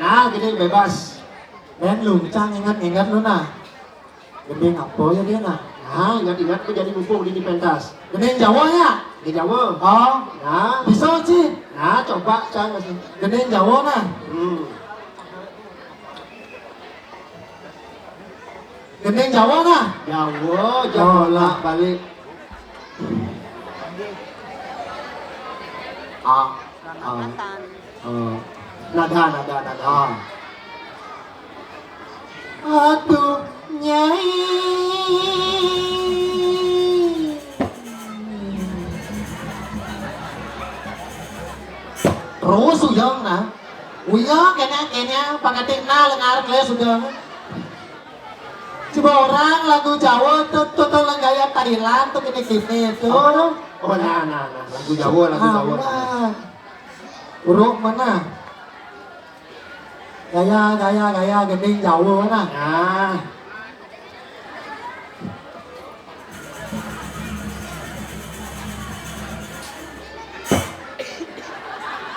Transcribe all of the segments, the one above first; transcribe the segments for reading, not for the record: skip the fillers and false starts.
Nah, gede bebas. Dan luncang ingat-ingat lu nah. Gede apa ya dia nah? Nah, ingat-ingat aku jadi mumpung di pentas. Gede Jawa ya? Di Jawa. Oh, nah. Bisa sih. Nah, coba cang masih. Gede Jawa nah. Gede Jawa nah. Jawa, Jawa lah balik. Nada. Aduh, Nyai. Terus uyang nah. Uyang kayaknya pakatina lengar kles sudah. Coba orang lagu Jawa tuh gaya Thailand tuh gini tuh. Oh nah lagu Jawa. Uruk mana? Gaya gending Jawa mana? Nah.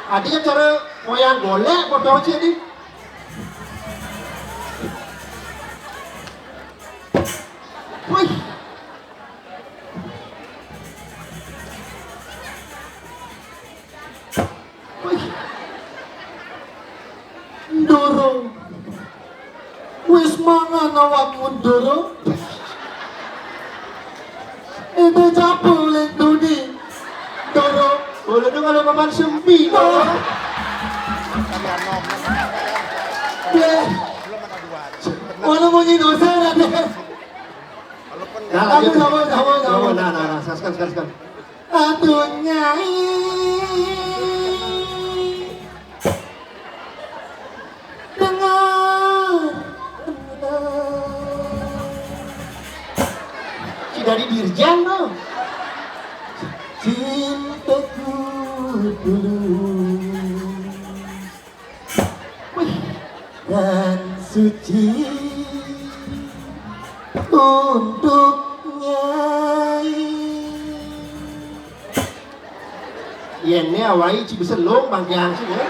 Adanya cara moyang golek bodoh sih ini. Wih. Ndoro. Wis mangan awakmu Ndoro. Itu capulin duni. Ndoro. Boleh dong kalau paman sempi. Walau mau nyi dosa nanti. Nah, Jawa. Nah, sekarang. Aduh, Nyai. Dengar. Dari Dirjan loh. Cintaku dulu dan suci untuk Nyai. Iya ini awai bisa long bangkiang sih ya.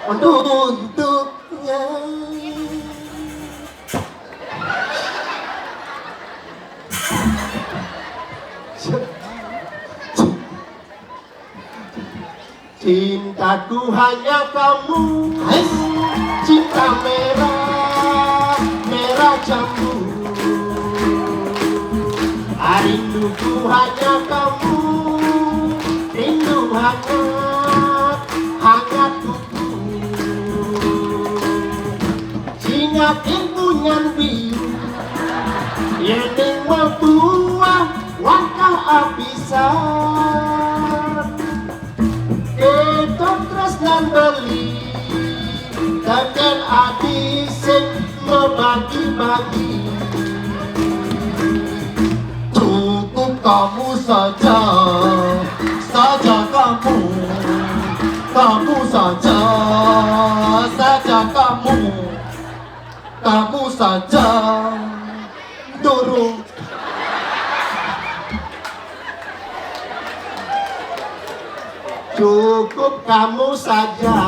Untuk Nyai. Cintaku hanya kamu, cinta merah jambu. Rinduku hanya kamu, rindu hangat kuku. Singat impunyan biru, yang membuat langkah apisan. Terus dan beli takkan adisik membagi-bagi. Cukup kamu saja kamu saja kamu saja dorong. Cukup kamu saja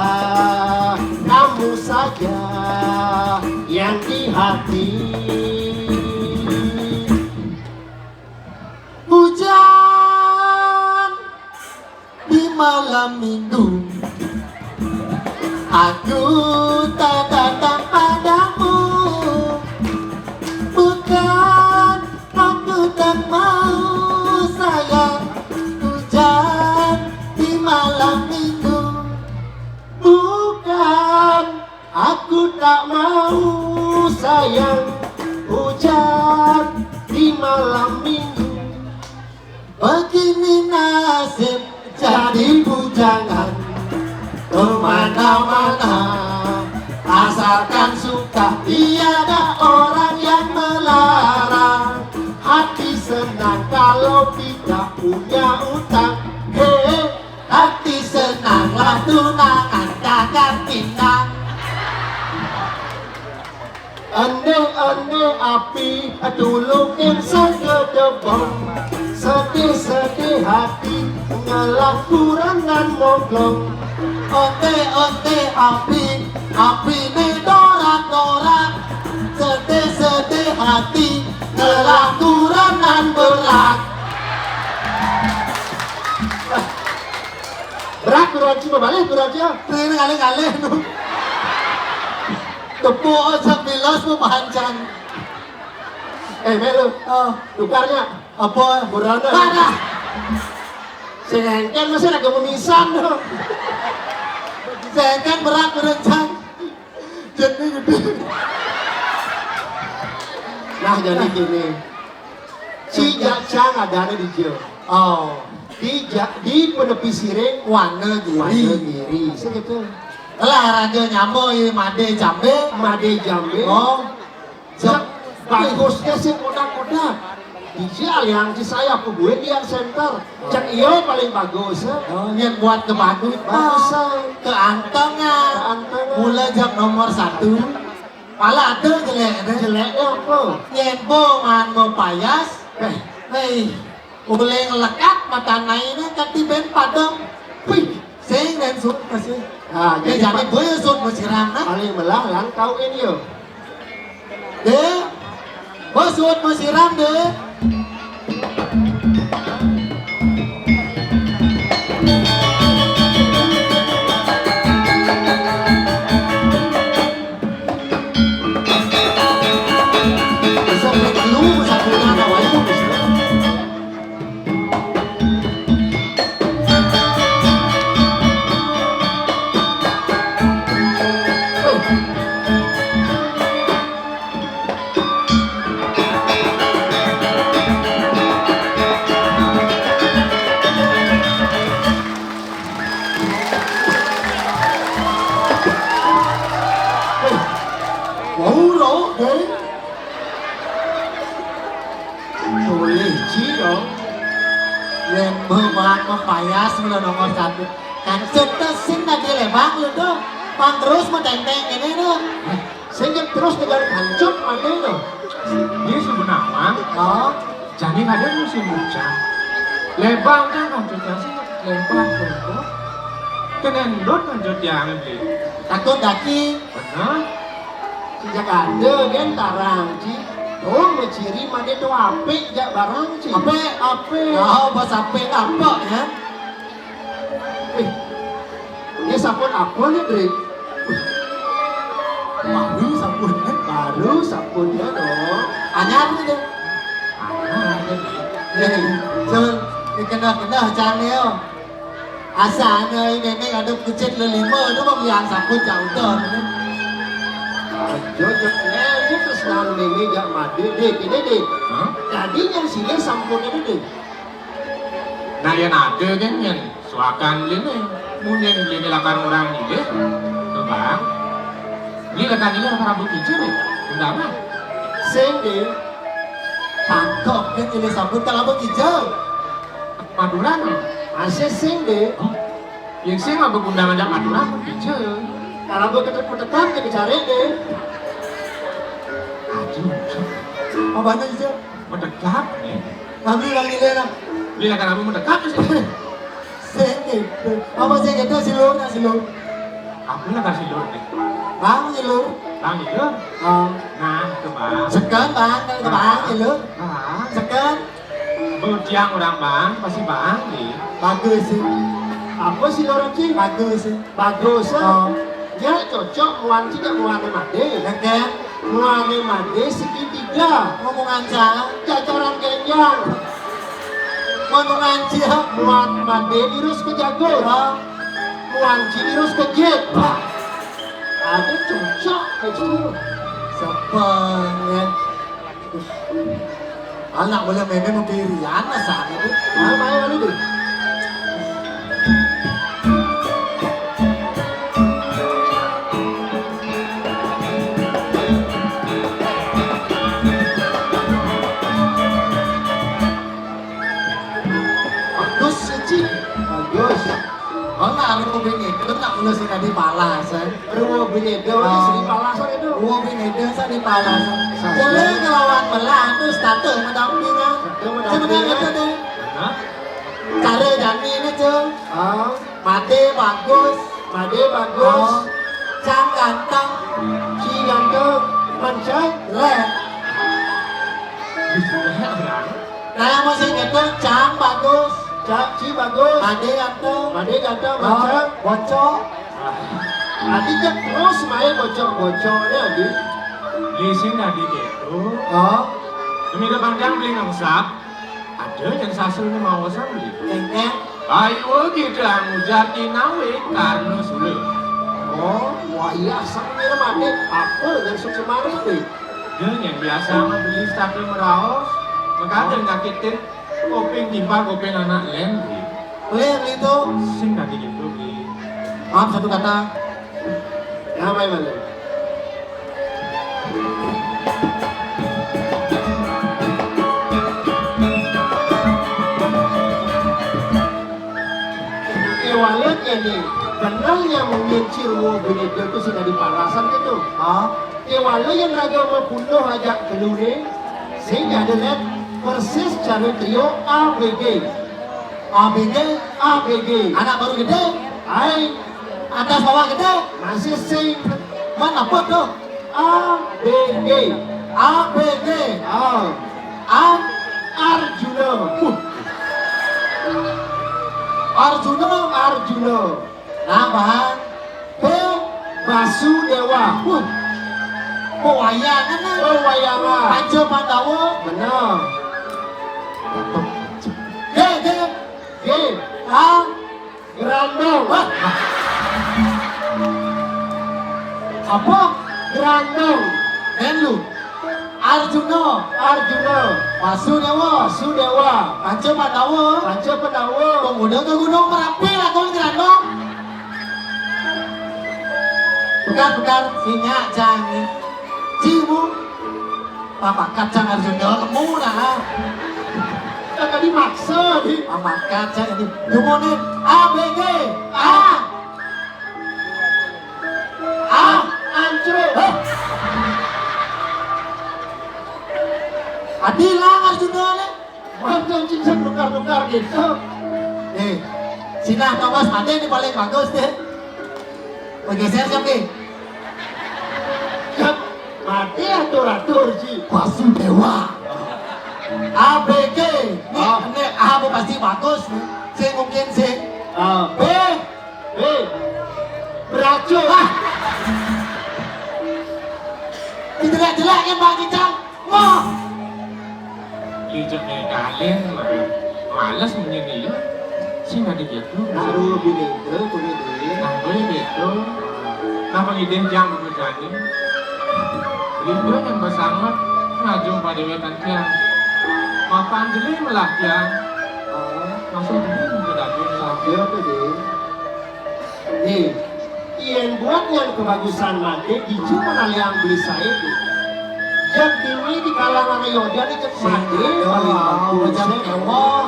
yang di hati. Hujan di malam minggu, aku tak datang padamu. Bukan aku tak mau sayang, hujan di malam minggu. Bukan aku tak mau sayang, hujan di malam minggu. Begini nasib jadi bujangan kemana-mana. Asalkan suka tiada orang yang melarang. Hati senang kalau tidak punya utang. Hati senanglah tunangan takkan pindah. Ane api dulukin segedebong. Sedih hati ngelak kurangan moglong. Ote ote api api ne dorak dorak sedih sedih hati telah turanan berat. Berat berat coba balik berat ya. Ini kali-kali nu tepuk sebilas memanjang. Melu, tukarnya Apa? berada. Mana? Sengengken masih ada pemisan tuh. Saya kan berat berencang. Jadi gede. Nah jadi gini, Cijak Cang ada di Jio. Oh, Di penepi siring warna Warna giri. Giri. Segitu. Lah raja nyamo ini made jambe. Made Jambe. Oh, Cak bagusnya sih kodak-kodak. Dijal yang di saya gue yang center. Cak iyo paling bagus. oh yang buat kebagus. Bagus. Keantongan. Keantongan. Mulai jam nomor 1. Malah ada jeleknya. Jeleknya apa? Nyembo man mau payas. Hei, boleh ngelekat mata naiknya kan di ben padang. Wih, sing dan sud masih. Nah, Jadi jadi gue sud masih ramah. paling melang kau ini yo. Deh, bos sud masih ram deh. Bisa lu satunya ada wayu bisa. Wow lỗ deh. Boleh Ci dong. Yang beban mempayas mula nomor 1. Kan sudah sing tadi lebang lu tuh. Pan terus menteng-teng ini tuh. Saya terus dengan hancur mana lo? Dia sebenarnya Oh, jadi ada musim hujan. Lebang kan lanjutnya sih lebang itu. Kenendot lanjutnya nanti. takut daki. Benar? Sejak ada kan tarang Ci. Oh menciri mana tuh apik jak barang Ci. Apa? Apik. Oh, bos apa apa ya? Dia sabun apa nih Dri? Baru sabunnya. Baru sabunnya dong. Anyar nih deh. Ada. Nih, jangan kena canel. Asalnya ini nenek ada kucing lelima itu mau yang sabun jauh dah. Jojo ini terus nang ini jak madu deh ini deh. Hah? Jadi yang sini sabunnya deh. Nah yang ada kan yang suakan ini. Mungkin ini lakukan orang ini. Tuh bang. Ini lakukan ini orang rambut hijau nih. Enggak apa? Sing deh. Tangkap kan ini sabun kalau hijau. Madura nih. Masih sing deh. Yang saya nggak berguna aja Madura hijau. Kalau gue ketemu ke cari deh. Aduh. Apanya hijau? Mendekat nih. Kami lagi lena. Ini lakukan rambut mendekat sih. Sengit. Apa sengit itu silurnya silur. Aku lah kasih dulu nih. Bang silur. Bang itu. Oh, Nah, itu bang. sekan bang, kalau bang silur. Bang. Sekan. Bertiang orang bang, pasti bang nih. Bagus sih. Apa sih orang Ci? Bagus sih. Bagus Oh, ya cocok muan Ci muan made. kakek. Muan made segitiga. Ngomong aja. Jajaran genjang. Ngomong aja. Muan made dirus ke jago. Oh, Muan Ci dirus ke jet. Ada cocok kayak gitu. sepengnya. Anak boleh main mau pirian saat itu. Nah, main lalu deh. Bagus sih Ci. Bagus. Oh nggak ada mau itu nggak boleh sih tadi palas. Rumah benedo ini Sri Palasan itu. Gua ini sa di palas. Jadi ngelawan belah itu starter mendampingan. Sebenarnya itu deh. Hah? Cara jani ini cuy. Ah, Mati bagus. Made bagus. Oh, Cang ganteng. Ci ganteng. Mancai. Leh. Bisa orang. Nah yang masih gitu Cang bagus. Ci bagus. Made ganteng. Made ganteng. Oh, Mancai. bocok. Adi cek terus main bocor-bocornya Adi. Leasing tadi gitu. Oh, Demi panjang beli ngangsap. Ada yang sasulnya mau beli. kengkeng. Ayo kita ngujaki nawe karena sulit. Oh, wah iya sampai made apa yang sukses kemarin deh. Dia yang biasa mah beli tapi meraos. Makanya nyakitin kopeng timpa kopeng anak lain. Clear itu. Sing tadi gitu beli. Maaf satu kata. Namai mana? Ewalet ini kenalnya mengincir wo begitu itu sudah di parasan gitu. Oh, Ewalet yang raga membunuh ajak kelune sehingga ada persis cara trio ABG. ABG. ABG. Anak baru gede. Hai, Atas bawah gede. masih sing Mana apa tuh? ABG. ABG. Ah, A. Arjuna. Arjuna. Arjuna. Nah, bahan. B. Basudewa. Kok wayangan nih? Oh, wayangan. Panca Pandawa. Benar. G. G. G. A. Grandong. Wah. Apa? Grandong. Dan lu. Arjuna. Arjuna. Wasudewa. Basudewa. Panca Pandawa. Panca Pandawa. Pemuda ke Gunung Merapi lah kau Grandong. Bekar-bekar sinyak jangi. Cibu. Bapak kacang Arjuna kamu nah. Tadi maksa di. Bapak kacang ini. Jumunin ABG. A. A. Ancur. Adilang Arjuna nih. Macam cincin tukar-tukar gitu. Sina Thomas Made ini paling bagus deh. Bergeser siapa? Kan mati atur-atur sih. Basudewa. ABG. Nih, Oh. ini A pasti bagus nih. Sing mungkin sing. B. B. Beracun. Ah. Jelek-jelek kan Bang Cicang. Mau. Liciknya kalian mah malas menyendiri. Sing tadi gitu. Naruh bini itu, kulit ini. Nah, gue gitu. Nah, pengidin jam berjani. Itu yang bersangat ngajung pada wetan tiang. Mapan jeli melah tiang. Masuk dulu ke dapur lagi. Ya tuh deh. Nih, yang buat yang kebagusan mati, hijau mana yang beli saya tuh. Yang ini di kalangan Yoda ini cek mati paling bagus. Jangan kewah.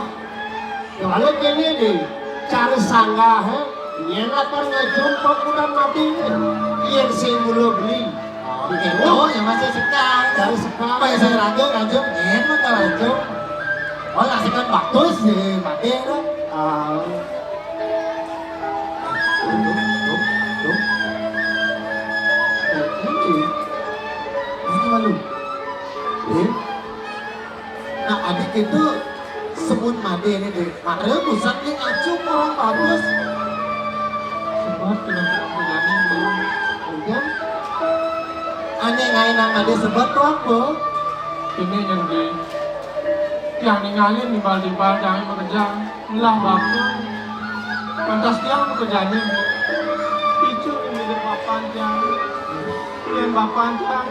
Kalau kini deh, cara sanggah, yang akan ngejumpa kuda mati, yang sing mulu beli. Itu yang masih sekar. Dari sekarang. Apa yang saya ragu enak tak ragu. Oh ngasih kan bagus sih, Made itu. Ini malu. Nah adik itu sebut Made ini deh. Padahal pusat ini ngacung orang bagus. Sebab kenapa berjani belum. Kemudian, Aneh ngain yang Made sebut tuh apa? Ini yang di yang ninggalin di bal jangan bekerja melah waktu pantas tiang bekerjanya itu yang di papan jang yang papan jang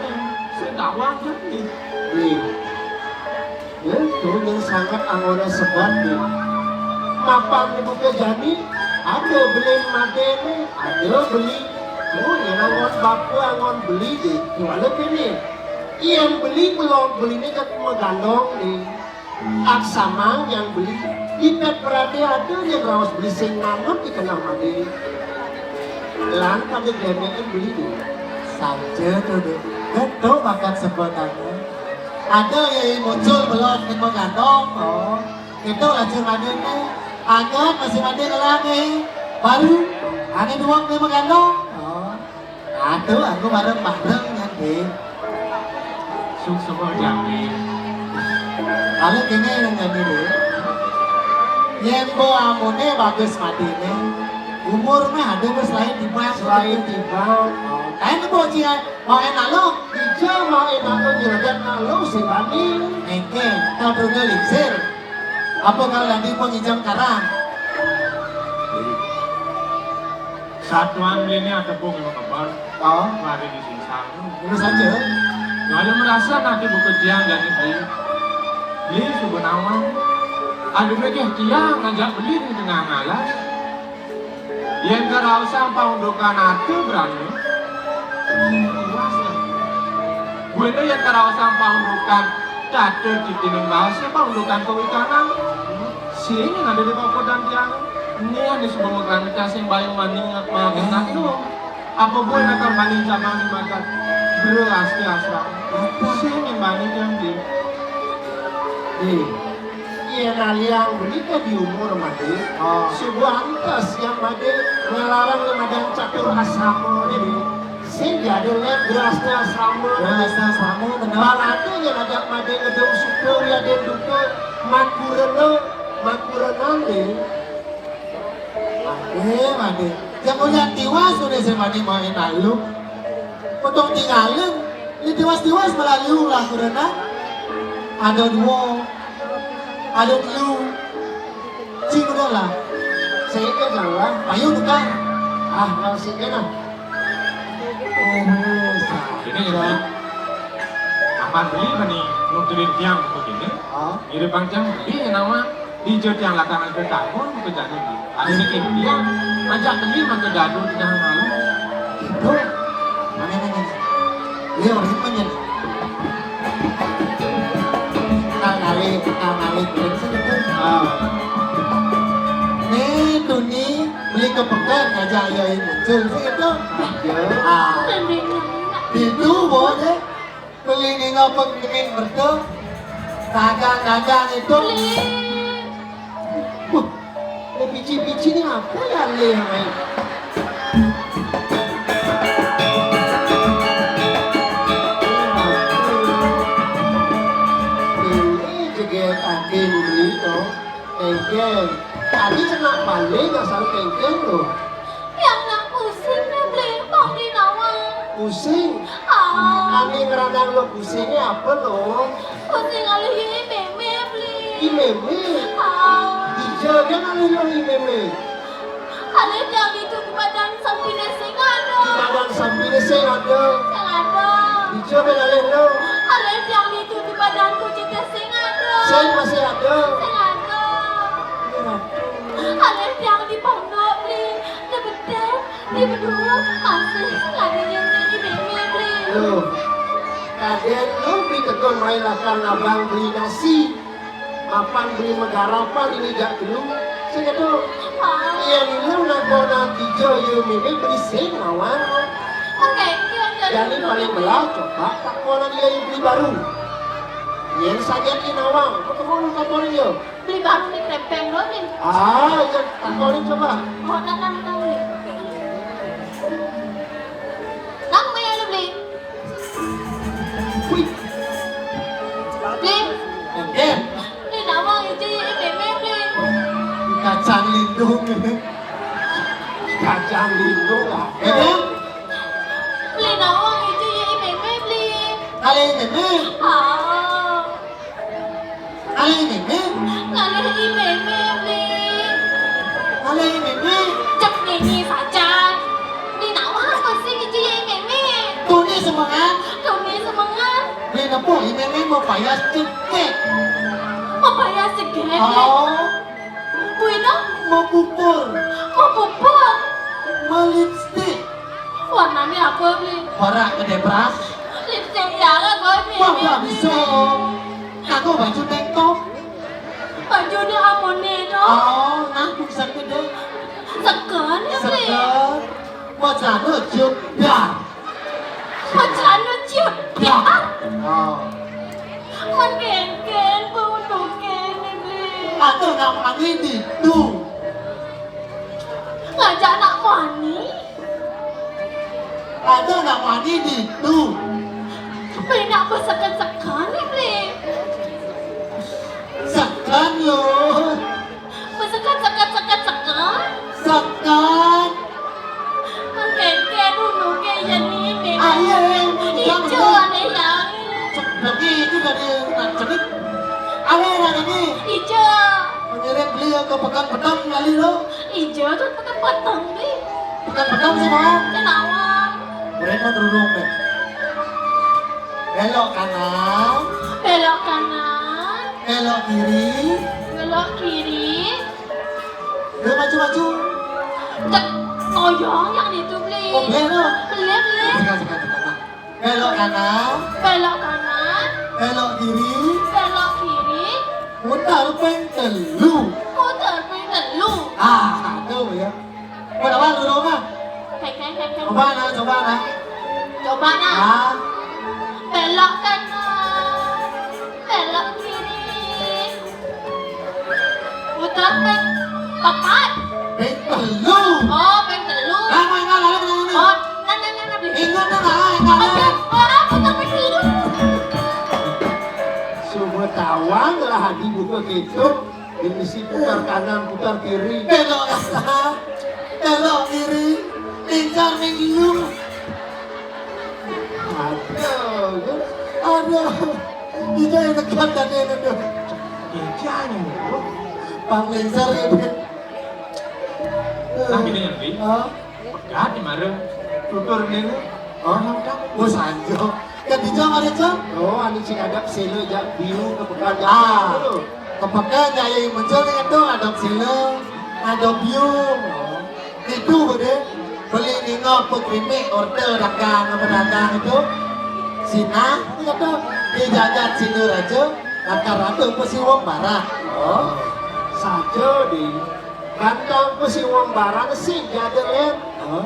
sedawang jadi nih, ya tuh yang sangat anggota sebat nih. Mapan ibu jadi, ada beli made nih, ada beli. Oh, yang angon bapu angon beli deh. Gimana ini? Yang beli belum belinya kan megandong nih. Aksama yang beli ipet berarti ada yang rawas beli sing nangot dikenal made. Lan pada GBN beli deh. Saja tuh deh. Betul bakat sebutannya. Ada yang muncul belum kita gandong. Oh, itu lacur Made nih. Anget masih Made lagi. Baru Ani dua beli mengandung. Oh. Aduh, aku bareng-bareng nanti. Suk semua jangan. Kalau kini yang nyanyi deh. Yembo amone bagus matine. Umur mah ada mas lain di mas Selain tiba, kain itu bocil mau enak lo. hijau mau enak lo juragan lo sih banding. Engke, kau dulu lingsir. Apa kalau nanti mau nginjam karang? Satuan ini ada pun yang kabar. Oh, Mari di sinsang. ini saja. Kalau merasa nanti bekerja jadi beli sebenarnya. Ada lagi yang ngajak beli di tengah malam. Yang kerasa paundukan itu berani. Gue ini yang kerasa paundukan catur di tining bahasa paundukan kewikanan. Sini ada di bawah dan tiang. Ini ada sebuah organisasi yang bayang maning makan lu. Apa boleh nakar maning sama ni makan beras di asrama. Sini maning yang di. Iya naliang menikah di umur made. Sebuah antas yang made melarang lemadang catur asrama ini. Sehingga ada lihat berasnya asrama. Berasa samu benar. Balado yang ada made ngedong syukur ya dia duka makurenan deh. Made. Yang punya tiwas sudah semani mau enak lu. Untuk tinggalin, ini tiwas-tiwas melalui lah karena ada dua, ada lu, cing udah lah. Saya kan jalan. Ayo bukan. Masih kena. Ini yang aman beli mani nuturin tiang begini. Ini panjang beli nama hijau tiang latangan ke tahun ke jadi. Ada ini dia ajak beli maka jadu di tengah malam. Itu, mana nanya? Dia orang mana? Kangali, prinsip itu. Nih, tuh nih, beli ke pekan aja ya ini muncul sih itu. Itu boleh beli nih ngapa bikin berdua. Dagang itu. Pici-pici ini apa ya leh? Ini juga tadi beli tuh engkel. Tadi kena balik asal engkel tuh. Yang nak pusing nih beli, mau beli nawang. Pusing. Kami ngeranang lo pusingnya apa lo? Pusing kali ini meme beli. Imeme. Dijaga kali lo imeme. Ada yang itu di badan sampingnya sing ada. Badan sampingnya saya ada. Yang ada. Dijaga kali lo. Ada yang itu di badanku juga sing ada. Saya masih ada. Yang ada. Ada yang di pondok beli. Dia bedek, dia berdua masih lagi yang jadi meme beli. Loh, kadang lo beli tegon main lakan abang beli nasi. Apaan beli megarapan ini gak dulu. Saya kata, iya nih lo nakona hijau yo meme beli sing awan. Oke, kita Jadi paling belah coba tak kona dia yang beli baru. Yang saja di nawang, kau kau tak kona dia. beli baru nih krepeng lo nih. Yang tak kona coba. Oh, nang beli. Nang mana lo beli? Wih, Beli. Engkel, Beli nawang itu yang meme beli. kacang lindung ini. kacang lindung lah. Engkel, Beli nawang itu yang meme beli. kali ini, kali ini, Kali ini meme beli. kali ini. Cep ini saja. Beli nawang pasti itu yang meme. Tuh nih semangat. Tuh nih semangat. Beli nopo ini mau payas cekek. Mau bayar segede. Oh, Buino mau pupur, mau pupuk. mau lipstick. Warnanya apa beli? Orang gede beras. Lipstick ya kan gue Wah, gak bisa. Aku baju tank top. Baju dia amone dong. Oh, nangkuk segede. Segan ya beli. Segar. Mau jatuh juk. Ya. Macam ciut. Ya. Ya. Oh. Mengken bau tuken beli. Aku namanya itu. ngajak anak wani. Ada anak wani di itu. Penak bersekan-sekan nih, Bli. Sekan loh. Bersekan. Sekan. Kayak dulu kayak ini. Ayo, Hijau aneh yang Lagi itu dari cedik. Awal lagi. hijau. Mengirim beliau ke pekan petang kali lo. Hijau tuh pakai potong, Bli. Pekan petang sih mau. Kenapa? Mereka duduk deh. Belok kanan, Belok kanan, belok kiri, belok kiri. dia maju-maju. Cek ngoyong yang itu, Bli. Oh belok. Beli. Sekarang. Belok kanan, Belok kanan, belok kiri, belok kiri. putar pentelu. Putar lu. Tuh ya. Mana bang duduk mah? Kayak. Coba nah. Coba nah. Ah, Belok kanan, belok kiri. Putar papat. pentelu. Oh, telu. Lama ingat ini. Oh, nah, Bli. Ingat nah, Oke, ingat. putar telu. Semua tawang lah hadi buka gitu. Ini si putar kanan, putar kiri. Belok kanan, belok kiri, incar minggu. Aduh, itu yang dekat tadi itu. Jangan. Bang Lensar ya Ben. Nah gini yang Bli, Ah, pegat di mana? Tutur ini. bos anjo. Kan dijam ada jam. Oh, anu sing adap selo jak biu ke pekan Ah, dulu. kepekan jaya yang muncul dengan tuh ada sila, ada biung. Itu deh. Beli ningok pekrimik order dagang itu. Sina, itu tuh dijagat sinur aja. Akar ratu pasti wong barat. Oh, saja di kantong ku si wong barang sih jadi lem. Oh,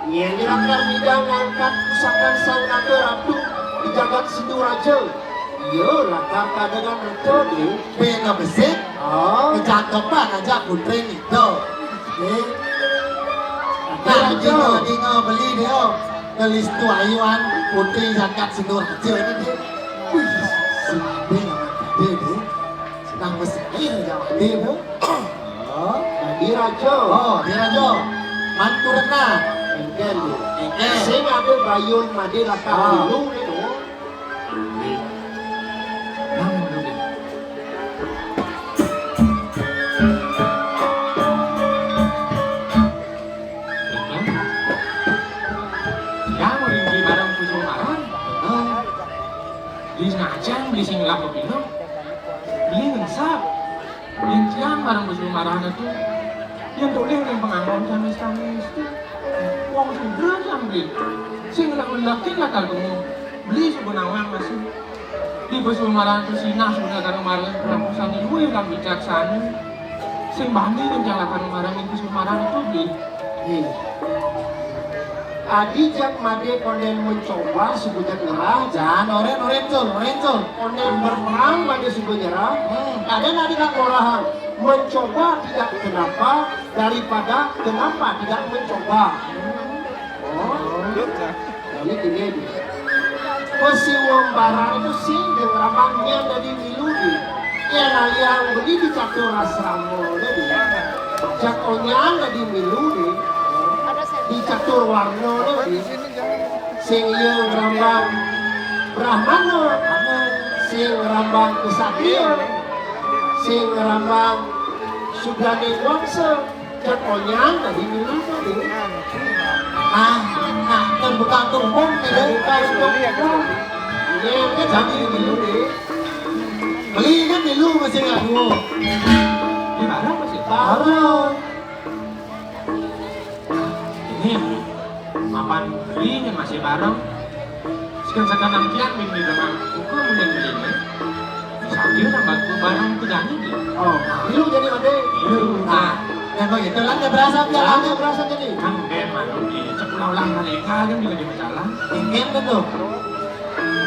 Yang dirakar bidang ngangkat pusakan sang naga ratu di jagat situ raja. Iya, lakar kadangan itu di. bena besik. Oh, Kecakapan aja putri itu. Nah, dingo beli dia. Kelis tu ayuan putri zakat sinur aja ini dia. Wih, si dia dia. Senang mesin jawab dia tu. oh, jadi raja. Oh, dia raja. Mantu renang. Engkel di. Engkel. Sing ada bayun madi lakar Ah. dulu itu. Nah, dulu Bli. Ya, mau beli barang kusuk marah. Beli ngajang, beli sing laku pinong. Beli ngesap. Yang tiang barang kusuk marah itu. Yang boleh yang pengangon tamis itu. Wong sudra yang beli. Sing laki lakal kamu. Beli sebenarnya masih. Di kusuk marah itu sinah sudah kan kemarin rampusan itu yang bijaksana. Sing bandi yang jalakan kemarin itu kusuk marah itu beli. Adi jak made konden mencoba sebutan nyerah. Jangan oren col. Konden berperang made suku nyerah. Ada nadi nak olahan mencoba tidak kenapa daripada kenapa tidak mencoba. Oh, jadi gini. Pesi wong barang itu sih ramangnya dari miludi. Ya yang beli di catur asramo jadi. Jak onyang dari miludi. Di catur warno jadi. Sing yang rambang Brahmana, sing rambang kesatria, sing rambang Sugani Wangsa, jak onyang dari miludi. Kan bukan tumpung Dari tidak. pasok ini kan jadi miludi. Beli kan dulu masih ngadu. Di barang masih. Baru Ini mapan beli yang masih bareng. Sekarang nantian min di dalam buku mulai beli ini. Sambil tambah barang itu jadi. oh, milu jadi made. Nah, yang begitu lah dia berasa Jalannya jalannya berasa jadi. Kan ben malu di cek ulang kali kalian juga di masalah. ingin kan tuh.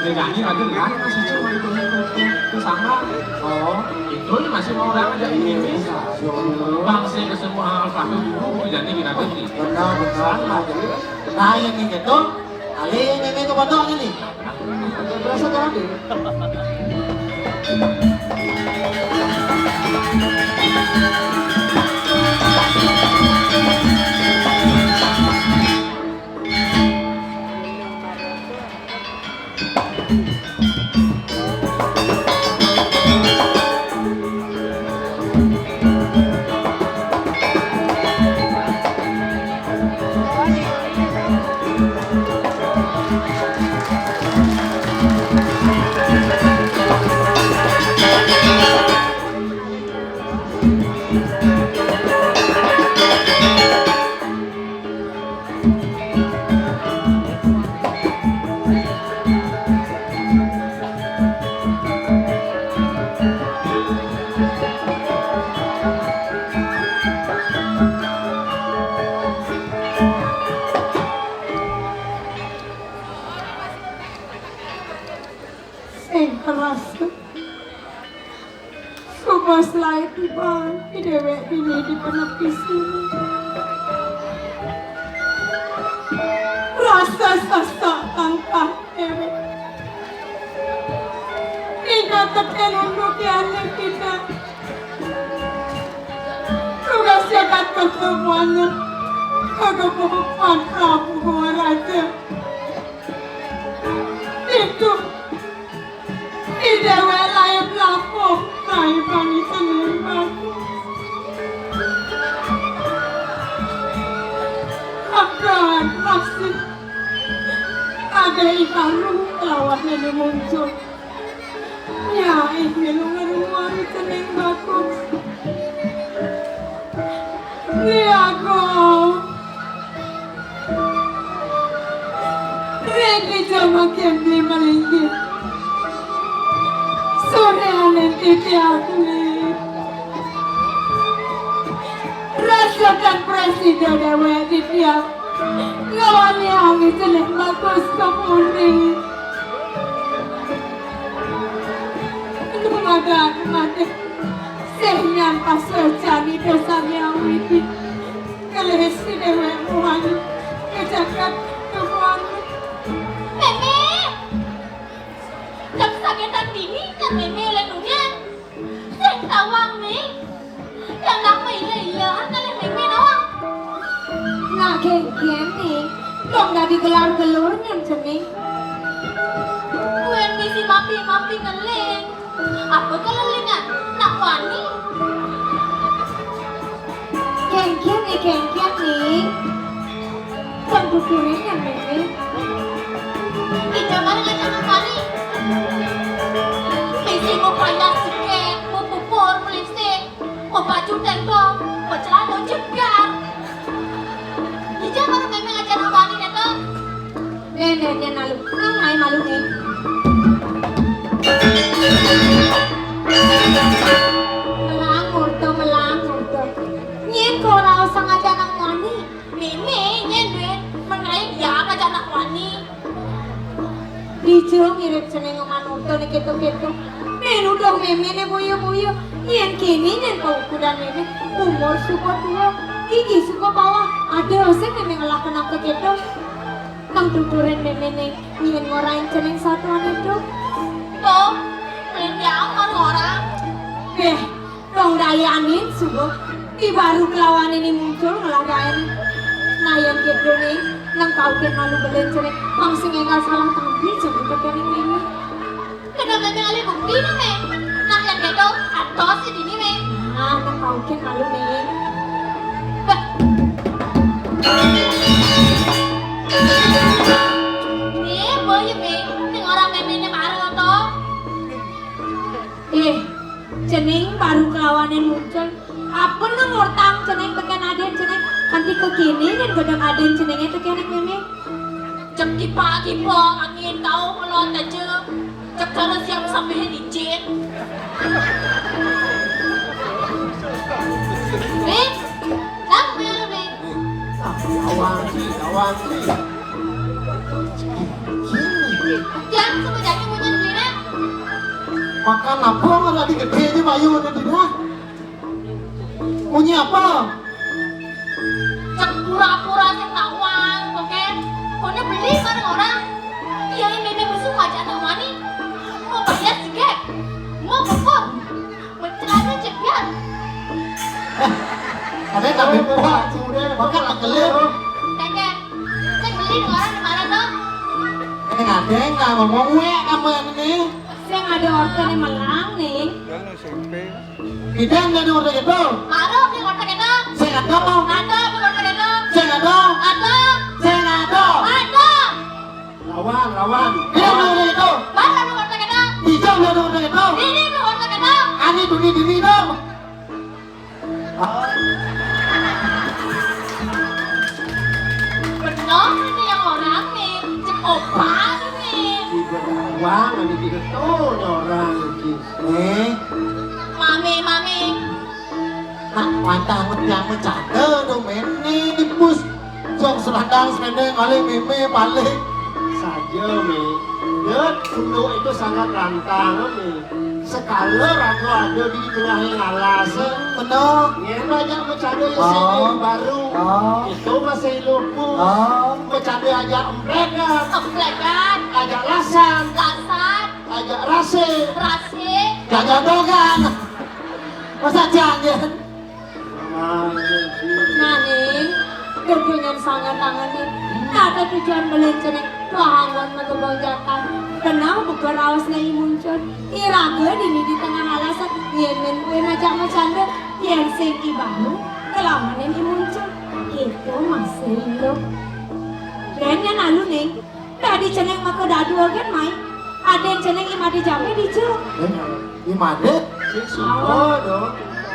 jadi aja kan masih cuma itu sama. Oh, itu masih mau orang aja ini bangsa ke semua alfabet dulu jadi kita ganti. Benar. Nah yang ini tuh, kali ini tuh bodoh ini. Berasa jadi. Rasa Subas lain tiba di dewek ini di penepis ini rasa sasa tangkah dewek ingat tekan untuk yang kita tugas jagat ketemuannya kegemukan Prabu Raja itu Dewa lain lapor, lain wanita baru. Akan pasti ada baru lawan ini muncul. Ya, ini luar kening bagus. Liago, Regi jama kembali melingkir. Sore alen titi aku nih. Rasakan presiden dewa di tiap lawan yang jelek bagus kemuri. Lumada mati sehingga pas jadi dosa yang widi. Kelihsi dewa muani kejakat kemuani. Meme, jam sakitan dini kan meme lenunya. Seng tawang nih, yang nak iya kan meme nawang. Nah kengkian nih, dong dari gelar-gelur yang cening. Wen bisi mapi ngeleng. Apa kelelingan? Nak wani? Kengkian nih, kan bukurin yang meme. Ija mana ngajak wani? Bisi mau payah siket, mau pupur, mau lipstick, mau baju tengkong, mau celana jegar. Ija baru meme ngajak wani neto. Neneknya nalu, ngai malu nih. Melangur tuh. Nyen korau sengaja nang wani. Meme nyen mengaik ya ngajak anak wani. Dijung irit seneng manurto nih gitu. Menu dong meme nih boyo. Nyen kini nyen paukuran meme. Umur suka tua, gigi suka bawah. Ada oseng meme ngelak kenap ke gitu. Nang tuturin meme nih, nyen ngorain seneng satuan itu. Tuh, melindang orang. Dong daya amin subuh. Di baru kelawan ini muncul ngelagain. Nah yang gitu nih, nang kau kan malu belen cerek. Langsung enggak salah tampil jangan kekening meme. Kena meme ngali bukti nih me. Nah yang gitu, atos di sini me. Ah, nang kau kan malu meme. Nih, boleh me. Nih orang meme ini baru toh. Cening baru kelawanin muncul. Apa nomor tang cening tekan aden cening. Kanti kekini dan gedang aden ceningnya tekan meme. Cek pagi angin kau melot aja. Cek cara siap sampai licin. Me, nak me. Awang sih. Jangan semua Makan apa ada di gede aja Bayu nanti dah. Punya apa? Cek pura-pura cek nawang, oke? Pokoknya beli bareng orang. Iya ini meme musuh ngajak anak mani. Mau bayar tiket, mau pokok, bercelana cepian. Ada yang ngambil buat. Makan lah kelir. Tanya, cek beli dengan orang di mana tuh? Ada yang nggak ngomong kamu ini. Saya ada order yang melang nih. Kita nggak ada order itu. Marah beli order itu. Saya nggak tahu. Ada beli order itu. Saya nggak tahu. Ada. Saya nggak tahu. Ada. Lawan. Dia nggak ada itu. Mana beli order itu? Hijau nggak ada order itu. Ini beli order itu. Ani duni dong. Benar ini yang orang nih. Cek opang nih. Tiga uang, ini tiga tuh orang lagi. Mami. Nak pantang yang bercanda dong men. Nih di bus. Jok seladang sependek kali meme balik. Saja Mi. Dek, dulu itu sangat lantang Mi. Sekala aku ada di tengah yang alas. Benar. Yang banyak bercanda yang sini baru. Itu masih lupu. Bercanda aja emplek kan. Keplekan. Ajak lasan. Lasan. Ajak rase. Rasi. Jangan dogan. Masa jangan? Nah nih, kerjanya sangat tangan nih. Ada tujuan melencereng tuhangan mengebonjakan. Kenal bukan rawas lagi muncul. Iraga dini di tengah alasan. Yemen kue ngajak macanda. Yang segi baru. Kelaman ini muncul. Itu masih lo. Dan yang lalu nih. Tadi ceneng maka dadu agen main. Ada yang ceneng ima di jamnya di cuk. Gimana? Oh dong.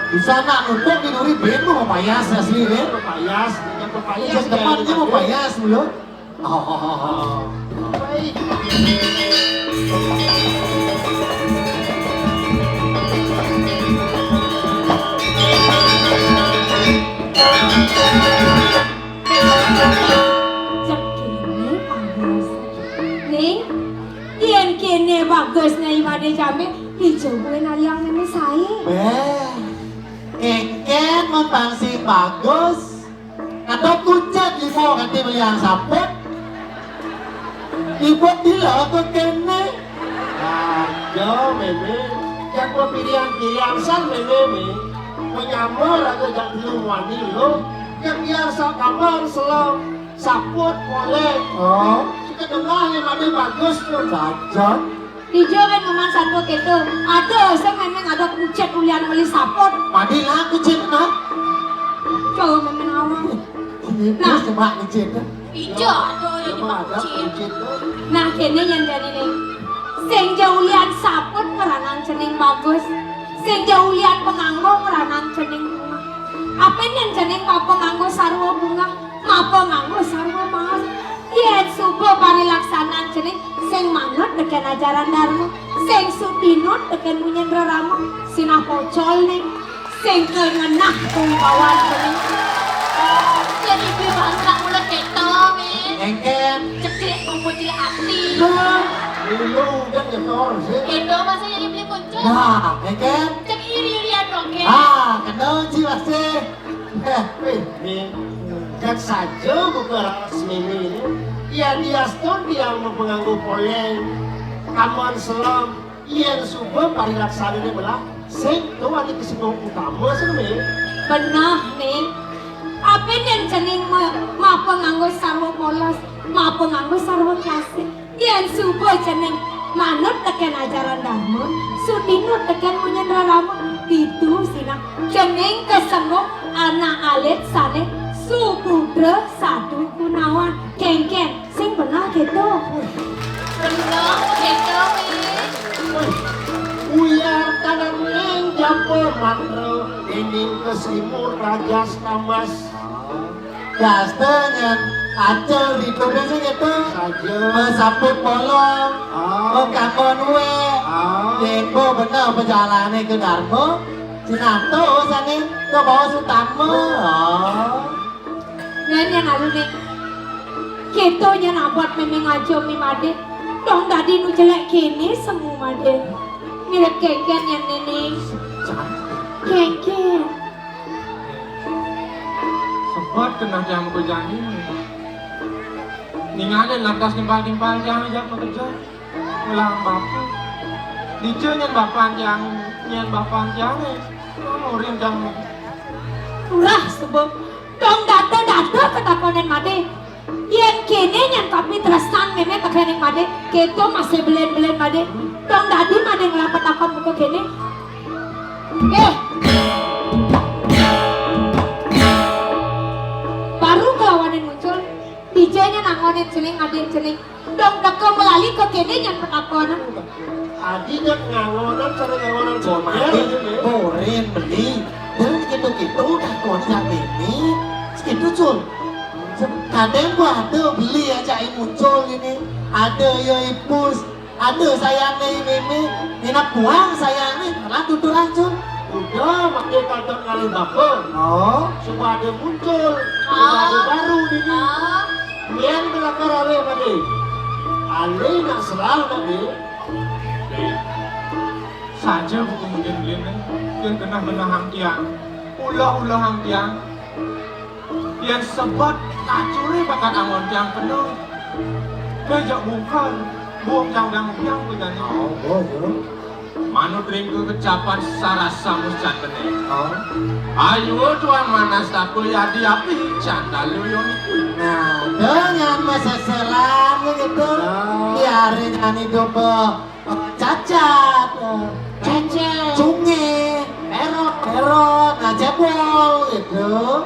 Di sana untuk tiduri benu mau payas asli ya. Pepayas. Yang pepayas. Yang depannya mau payas mulu. Baik. Cek kene bagus. Ning, yen kene bagus na imade jambe, dicobain aliang nene saya. Kengken membangsi bagus. Atau kucet ibu ganti beli yang sapet. Ibu dilo ke kene. Ayo meme. Yang pilihan san meme. Menyamur aja jak dulu wani lo. Yang biasa kabar selalu saput boleh. Jika tengah yang ada bagus tuh. Cocok. Dicobain ngomong satu gitu. Ada, saya memang ada kucet ulian beli sapot. Madilah kucet nak. Coba memang awal. Ini cuma kucet. Ijo aduh yang Cuma ada dipakucin. kucing tuh. Nah kene yang jadi nih. Sing jaulian sapot meranan ceneng bagus. Sing jaulian penganggo meranan ceneng bunga. Apa yang ceneng papa nganggo sarwa bunga, mapa nganggo sarwa mas. Yen subuh parilaksanaan ceneng sing manut deken ajaran dharma, sing sudinut deken munyendra rama, sinah pocol nih, sing kengenah tungkawan ceneng. Jadi beli bangsa mulut keto men. Kengken. Cek kumpul cilik hati. Dulu kan nyetor sih. Itu masa jadi beli muncul. Nah, kengken. Cek iri-irian dong ke. Kenal jiwa sih. Nih, kan saja bukan resmi ini. Ia dia stone dia mempengaruhi poleng. Kamuan selam. Ia subuh parilaksana ini belah. Sing tu ada kesimpulan utama sih. Benah nih. Apa yang ceneng mapa nganggo sarwa polos, mapa nganggo sarwa klasik. Yen subuh ceneng manut teken ajaran dharma, sudinut teken munyendra rama. Itu sina ceneng kesengok anak alit sane subudra satu kunawan. Kengken sing benar gitu. Bener keto men. Uyar kanan neng jampo mantra. Dinding kesimur rajas tamas. Gastenyan acel itu biasa gitu. Saja. Mesaput bolong. Kakon we. Jengko bener perjalanan ke Dharma. Sinato sane ke bawah Sutama. Ngan yang lalu nih. Keto yang abad memang aja mi made. Dong tadi nu jelek kini semu made. mirip keken yang neneng. Cantik. Keken. Sebab kena jam kerja ini. Ningalin lantas timpal-timpal jangan ajak bekerja. Ulang bapu. Dice nyan bapan jangan. Murim jangan. Urah sebab dong data ketakonen made. Yen kene nyan kapi terasan meme kekening made. Keto masih belen made. Dong dadi made ngelapat akon buka kene. Baru kelawanin muncul. DJ-nya nangonin celing adin celing. Dong deko melali ke kene nyan petakonan. Adi kan ngangonan cara ngangonan Mati, bomer. boren beli. Dan gitu-gitu udah kontak ini. Segitu cul. Kadang gua ada beli aja muncul ini. Ada yo ipus. Ada sayangnya ini. Minat buang sayangnya. Karena tutur ancur. Udah makai kata ngalih bapak. Oh. Supaya ada muncul. Supaya ada baru di sini. Ah, Yang belakang ale made. Ale nak selalu made. Saja buku mungkin yang kena menahang tiang. Ulah hang tiang. Yang sebab kacuri bakat angon tiang penuh. Kejak bukan. Buang jang tiang begini. Oh. Manut ringku kecapan sarasa muscat kene. Oh. Ayo tuan manas takul yadi api canda luyon. Nah, dengan meseselan gitu. Biarin ani dobe cacat. Cunge, perot, nah jebol gitu.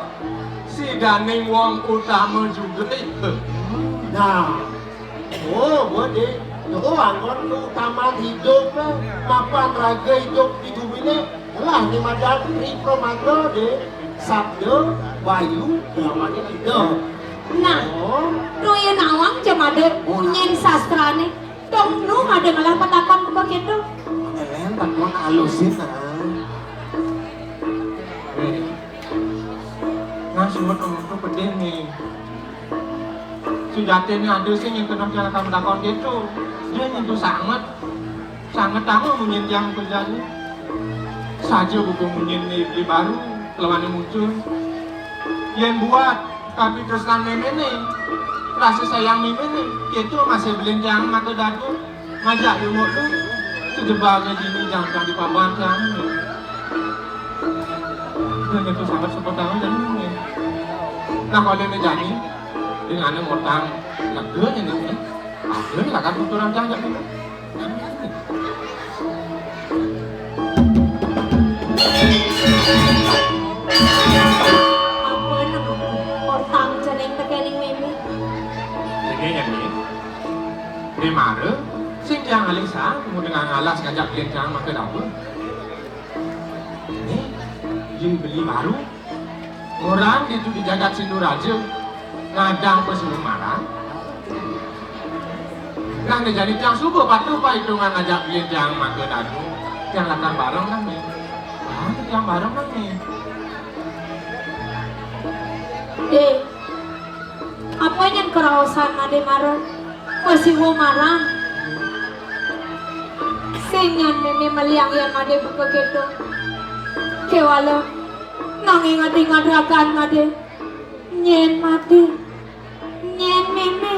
Si daning wong utama juga itu. Nah, boleh. Itu angon utama hidup, mapan raga hidup di bumi ini. Lah ni madang tri promaga de sabda bayu namanya hidup. Nah, nu yang nawang cuma ada unyen sastra nih. Dong nu ada ngelapat akon buka gitu. Elen takon halusin Nah, surat untuk pedih nih. Sujati ini ada sih yang kena jalan kamu dakon gitu. Dia nyentuh sangat tamu menyenjang kerjanya. Saja buku menyentuh beli baru, lawannya muncul. Yang buat kami teruskan meme nih. Rasa sayang meme nih, itu masih belenjang mata dadu. Ngajak lumut lu, sejebalnya gini jangan dipaban jangan. Dia nyentuh sangat seperti dan ini. Nah kalau dia jadi, dengan ada motang leganya nih. Akhirnya lah kan tuturan jangan nih. Apa enak portang jeneng tekening meme. Kayaknya nih, Primara, sing jangan Alisa, kemudian ngalas ngajak jangan makan dapur. Nih, jadi beli baru. Orang itu di jagat sindur aja, ngadang pesuruh marah. Nah, jadi tiang subuh patuh pak hitungan ngajak jangan makan dapur. Tiang latar bareng kan nih. Tiang bareng kan nih. Apa yang kerausan ade marah? Masih mau marah? Senyan meme meliang yang ade buka gitu. Kewala nang ingat rakan ade. Nyen mati. Nyen meme.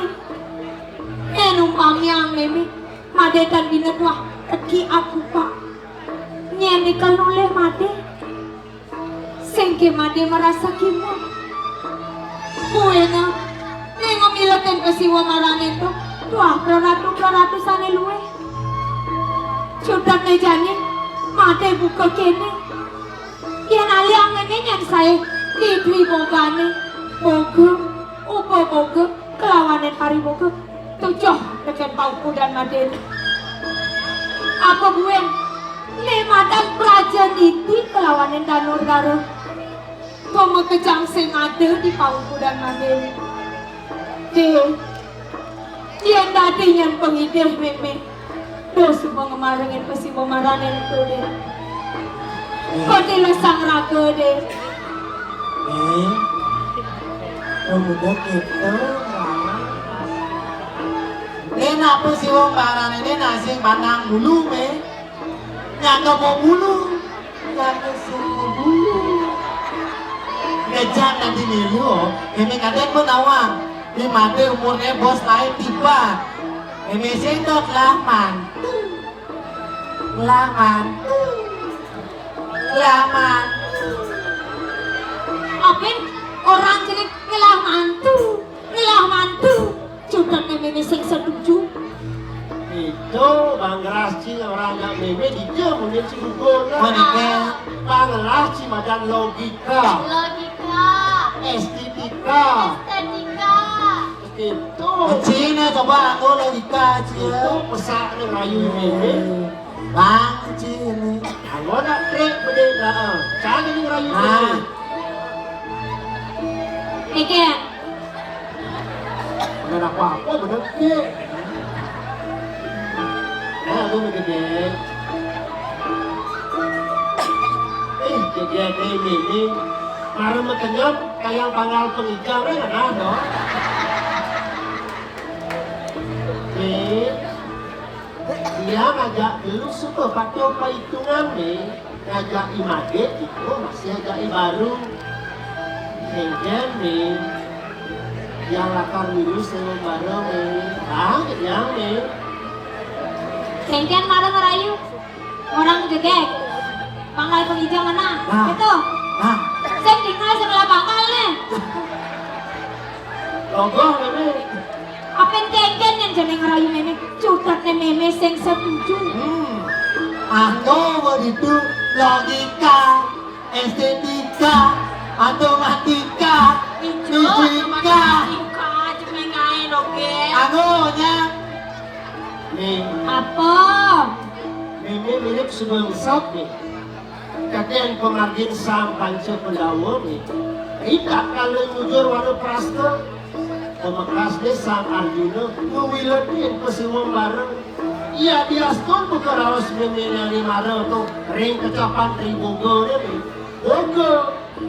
Umpam yang meme. Made tan binat wah kaki aku pak. Nyen ikan oleh made. Sengke made merasa kimon. Buena. Nengo miloten ke siwa maranin to. Tuah praratu sane luwe. Sudah nejanya. Made buka kene. Yan aliang ngenyan saya. Lidwi bogane. Boga. Kelawanan pari boga. Tujuh dekat pauku dan maden. Apa buen? Lemadan kerajaan itu kelawanan danur daro. Tomo kejang sing ada di pauku dan maden. Dia dadi yang pengideh meme. Dosu pengemarangin pesi pemaranin itu deh. Kode lesang raga deh. Udah gitu. Ini apa sih wong barang ini nasi pandang dulu me. Nyangka mau bulu. Nyangka semua bulu. Ngejak nanti nilu, ini kadang menawang. Di mati umurnya bos lain tiba. Ini sendok laman. Laman. Laman. Apin orang jenis ngelah mantu. Cukup meme sing setuju. Itu Bang Rasci orang gak meme di jam mungkin si Google Menikah. Bang Rasci macam logika, Logika, estetika, estetika. itu Cina coba aku logika itu cia. pesak nih rayu meme. Bang Cina. Kalau nak trek berdeka, cari nih rayu Nah, meme. Niken, Bener apa bener ke? Nah, aku gede. Gede ini. Baru mekenyap kayak panggal pengijang kan ada. Dia ngajak dulu suka pakai perhitungan nih, ngajak image itu masih ngajak baru. Kemudian nih, yang lakar dulu sebelum baru nih, yang nih. Kengken marah ngerayu. Orang gegek. Panggal penghijau mana? Nah. Itu. nah, Saya tinggal sebelah pangkal nih. Logoh ini. Apin kengken yang jadi ngerayu meme. Cutat nih meme sing setuju. aku begitu logika, estetika, matematika, fisika. Aku nya Nih, Apa? ini mirip sebelum sop nih. Kakek pemargin sang panca pendawa nih. Tidak kalau jujur walau prasta. Pemekas desa Arjuna mewilatin ke semua bareng. Ia diaskon bukan harus memenari marah tu ring kecapan ribogo ni. Bogo,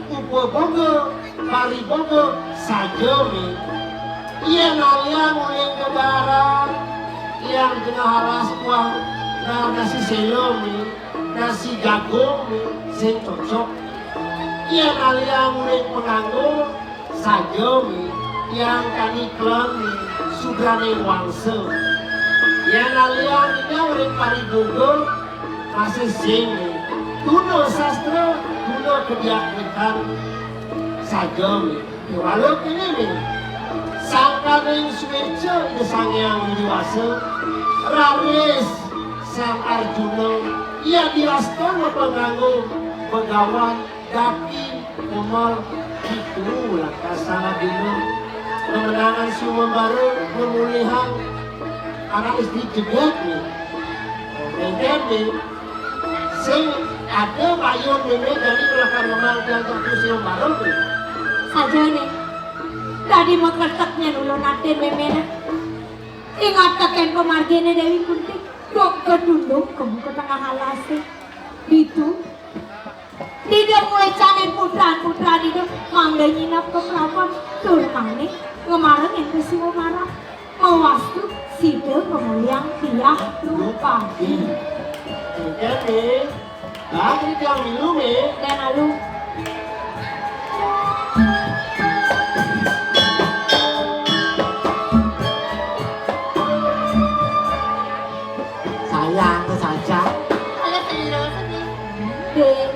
upo bogo, pari bogo saja ni. Ia nalia mulai ke darat. Yang tengah halas kuah nah nasi selo ni, nasi jagung ni, sing cocok. Ia nalia mulai penganggur saja ni. Yang kami klan ni sudrane wangsa. Yang nalian ini orang paribogo masih sing ni. Kuno sastra, kuno kebiakan saja ni. Walau ini ni sangka ring suweca itu sang yang dewasa. Raris sang Arjuna ia diraskan penganggu pegawan daki umar itu langkah sangat dulu. Kemenangan semua baru pemulihan anak istri jegat nih. Kemudian nih, sing ada payung ini dari belakang memang dan terus yang baru nih. Saja nih. Tadi mau kertaknya dulu natin meme. Ingat teken pemargene Dewi Kunti. Dok kedunduk kamu ke tengah halase. Itu. Tidak mulai canin putra itu mangga nyinap ke perawan tur manik ngemarang yang ke si marah mewastu sida pemuliang tiah lupa Kemudian nih, lagi yang minum nih. dan lalu sayang ke saja. Kalau telur tadi. deh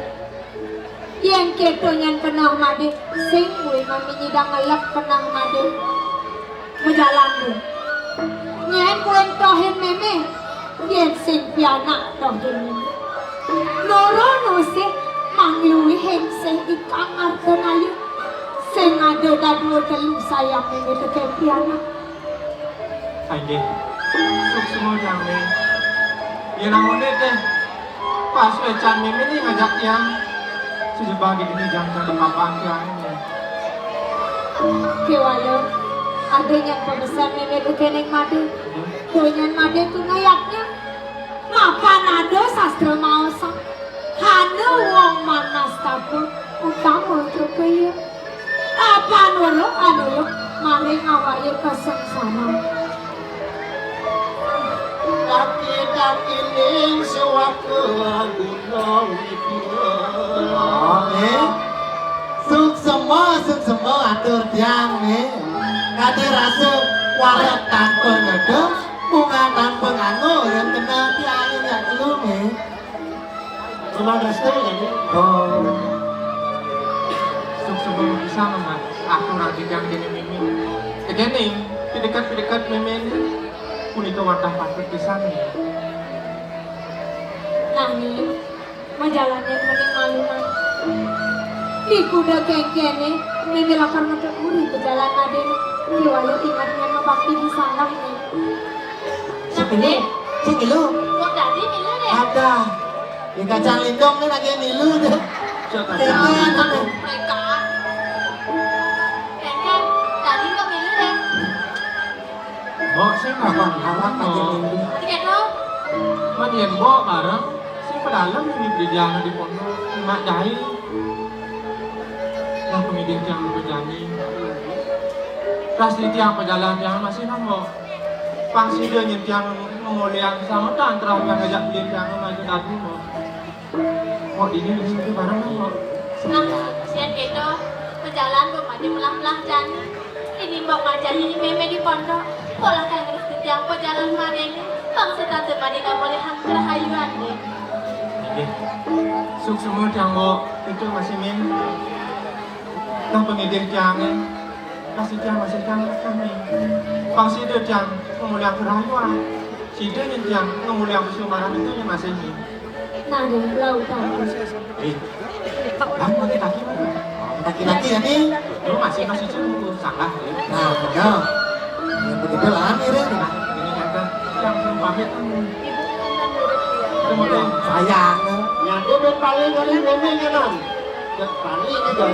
yang ketonyan kenang made sing kuwi mami nyidang ngelak kenang made berjalan deh nyen kuen tohen meme yen sing pianak tohen meme loro nose manglui heng sing ikang arten ayu sing ada dadu telu sayang meme teke pianak Aide, suk semua jangan. Yang namanya teh pas wecan mimi ni ngajak yang sejebagi ini jangan papan yang ini. kewalo ada yang pembesar meme kekeneng made donyan made tu ngayaknya mapan ada sastra maosa hana wong manas tapun utama kaya apa noro anu maling awake kesengsara Tapi kang iling sewake guna wipia. Suk semua atur tiang kade rasa warak tanpa ngedem bunga tanpa nganggo yang kena tiang yang lu Cuma restu jadi. Suk sebelum bisa mas, aku nanti yang jadi mimin. Kegening, pidekat mimin. Punito wartah patut pisan nih. Nah nih, majalahnya mending maluman. Di kuda kekene, mimi lakar ngecek uri berjalan aden. Riwayat ingatnya mabakti di sana nih. Sini lu Kok tadi milu deh? ada di kacang lindung nih lagi nilu deh. Tekan aku. Mereka. Keken, tadi kok milu deh? Bok sih nggak Abang awak aja mau. nilu. Tiket lo? Madian bok bareng. Si pedalam ini berjalan di pondok. Mak jahil. Nah kemudian yang berjanji. Ras di tiang pejalan yang masih nambah. Pangsi dia nyentiang menguliang sama dan terang yang ngajak beli yang maju tadi mau. Mau di situ bareng mau. Nah, sian gitu. Berjalan kok aja melah-melah jani. Ini mau ngajar ini meme di pondok. Pola kan terus di tiang pejalan mana ini. Bangsa tante pada gak boleh hampir hayuan deh. Suk semua tiang mau itu masih min. Nah pengidih tiangnya. Kasih tiang masih tiang kami. Pangsi dia tiang menguliang kerayuan. Si dia tiang menguliang kesumaran itu yang masih min. Nah deh, lautan. Kamu laki-laki mana? Laki-laki nanti. Lu masih cemburu salah ya. Nah benar. Yang begitu lah ini. Ini kata yang belum pamit kan. Kemudian Sayang. Ya dia berpaling kali meme kan. Berpaling aja.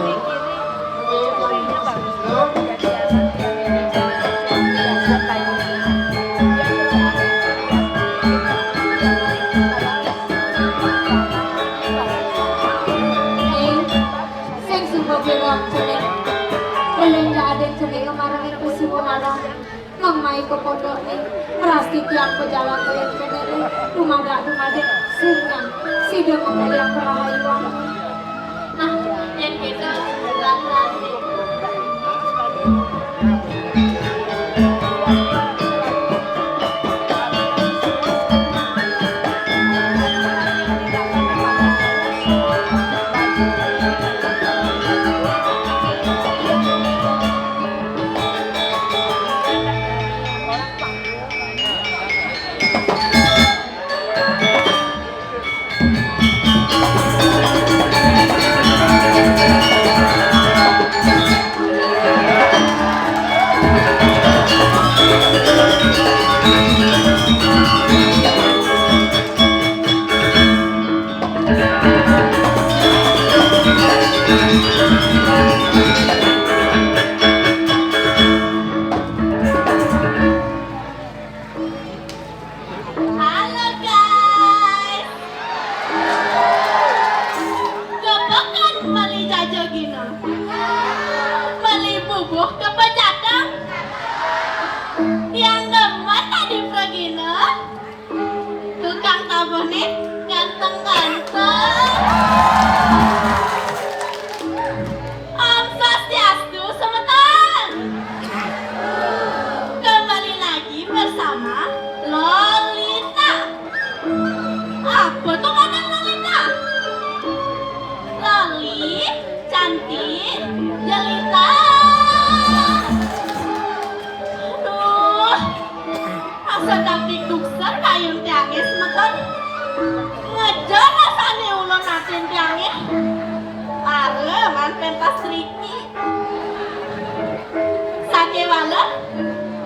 Sing suka bilang cene. Belum ada cene kemarin itu si Bonara. Ngamai ke pondok nih. Pasti tiang pejalan kalian cene nih. Rumah dek. Singkan. Si dia membeli yang kerahayuan. Nah, yang gitu. Berat-berat deh. Halo guys. Kepekan beli jajo gino. Beli bubuk ke pejatang. Yang gemet tadi pergino. Tukang tabone ganteng-ganteng. Om Swastiastu semeton. Kembali lagi bersama Lolita. Apa tuh mana Lolita? Loli, cantik, jelita. Aduh, asa dapik dukser kayun tiangnya semeton. Ngejar rasanya ulun natin tiangnya. Are, man pentas Riki. Sake wala,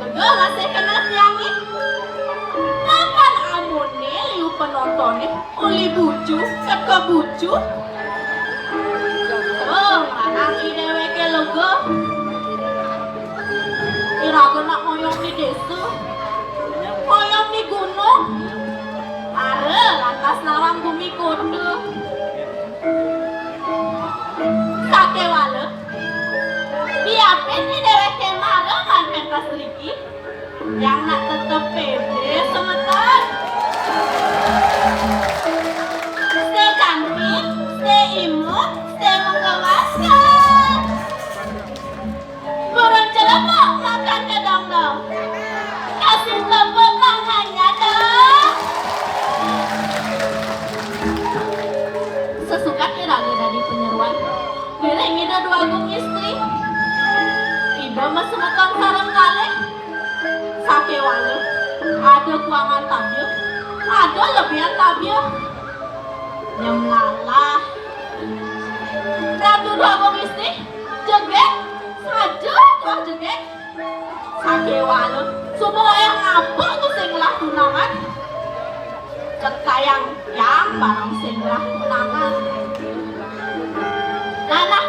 lega masih kena tiangnya. Kapan amune liu penontonnya uli bucu, kata bucu. Oh, mana ide weke lega. Iraga nak moyong di desa, moyong di gunung. Are, lantas nawang bumi kode. Sake wala, diapin di deweke marah kan pentas Riki. Yang nak tetep pede semeton. Ada kuangan tabio, ada lebihan tabio. Nyemlalah. Ratu dua komisi, joget, saja tuh joget. Sakewalu, semua yang ngapok tuh singlah tunangan. Cekayang yang barang singlah tunangan. Nana,